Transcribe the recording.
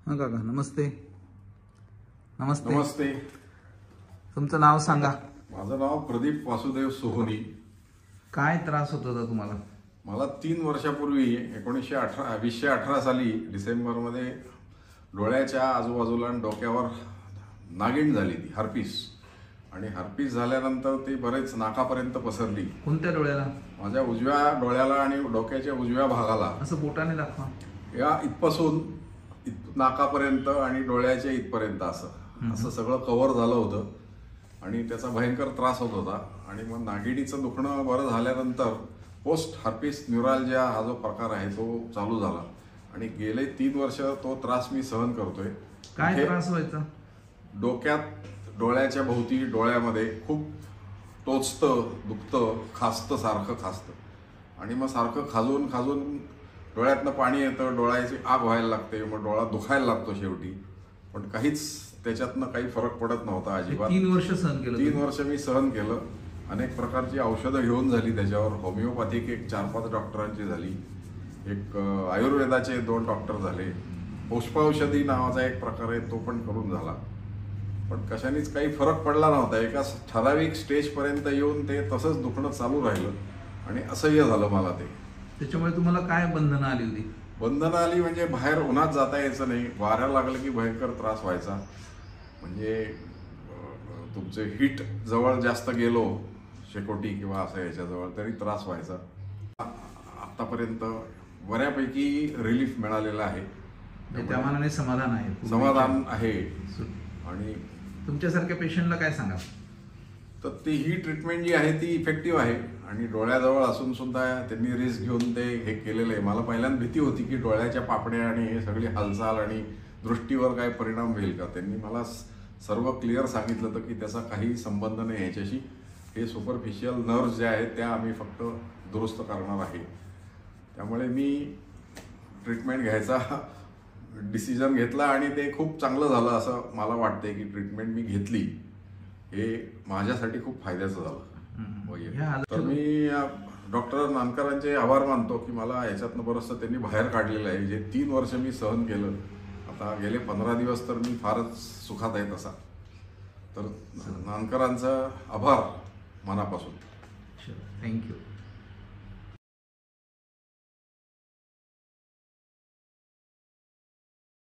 हां काका नमस्ते. नमस्ते. नमस्ते. तुमचं नाव सांगा. माझं नाव प्रदीप वासुदेव सोहोनी. काय त्रास होत होता तुम्हाला? मला 3 वर्षापूर्वी 2018 साली डिसेंबरमध्ये डोळ्याच्या आजूबाजूला आणि डोक्यावर नागिण झाली, ती हर्पीस. आणि हर्पीस झाल्यानंतर ती बरेच नाकापर्यंत पसरली. कोणत्या डोळ्याला? माझ्या उजव्या डोळ्याला आणि डोक्याच्या उजव्या भागाला. असं बोटाने दाखवा. या इथपासून नाकापर्यंत आणि डोळ्याच्या इथपर्यंत असं सगळं कव्हर झालं होतं आणि त्याचा भयंकर त्रास होत होता. आणि मग नागिणीचं दुखणं बरं झाल्यानंतर पोस्ट हर्पीस न्यूरॅल्जिया हा जो प्रकार आहे तो चालू झाला आणि गेले 3 वर्ष तो त्रास मी सहन करतोय. काय त्रास व्हायचा? डोक्यात, डोळ्याच्या भोवती, डोळ्यामध्ये खूप टोचतं, दुखतं, खाजतं, सारखं खाजतं. आणि मग सारखं खाजून खाजून डोळ्यातनं पाणी येतं, डोळ्याची आग व्हायला लागते, मग डोळा दुखायला लागतो शेवटी. पण काहीच त्याच्यातनं काही फरक पडत नव्हता अजिबात. 3 वर्ष सहन केलं? 3 वर्ष मी सहन केलं. अनेक प्रकारची औषधं घेऊन झाली त्याच्यावर. होमिओपॅथिक एक 4-5 डॉक्टरांची झाली, एक आयुर्वेदाचे 2 डॉक्टर झाले, पुष्पौषधी नावाचा एक प्रकार आहे तो पण करून झाला. पण कशानेच काही फरक पडला नव्हता. एका ठराविक स्टेजपर्यंत येऊन ते तसंच दुखणं चालू राहिलं आणि असह्य झालं मला ते. त्याच्यामुळे तुम्हाला काय बंधनं आली होती? बंधनं आली म्हणजे बाहेर उन्हात जाता यायचं नाही, वाऱ्याला लागलं की भयंकर त्रास व्हायचा. म्हणजे तुमचे हीट जवळ जास्त गेलो, शेकोटी किंवा असं याच्याजवळ, तरी त्रास व्हायचा. आतापर्यंत बऱ्यापैकी रिलीफ मिळालेला आहे. त्या मानाने समाधान आहे? समाधान आहे. आणि तुमच्यासारख्या पेशंटला काय सांगा? तर ती ही ट्रीटमेंट जी आहे ती इफेक्टिव्ह आहे. आणि डोळ्याजवळ असून सुद्धा त्यांनी रिस्क घेऊन ते हे केलेलं आहे. मला पहिल्यांदा भीती होती की डोळ्याच्या पापण्या आणि हे सगळी हालचाल आणि दृष्टीवर काय परिणाम होईल का. त्यांनी मला सर्व क्लिअर सांगितलं होतं की त्याचा काही संबंध नाही याच्याशी. हे सुपरफिशियल नर्व्स जे आहेत त्या आम्ही फक्त दुरुस्त करणार आहे. त्यामुळे मी ट्रीटमेंट घ्यायचा डिसिजन घेतला आणि ते खूप चांगलं झालं असं मला वाटतंय की ट्रीटमेंट मी घेतली हे माझ्यासाठी खूप फायद्याचं झालं. तर मी डॉक्टर नानकरांचे आभार मानतो की मला याच्यातनं बरंचसं त्यांनी बाहेर काढलेलं आहे. जे 3 वर्ष मी सहन केलं, आता गेले 15 दिवस तर मी फारच सुखात आहे तसा. तर नानकरांचा आभार मनापासून. थँक्यू.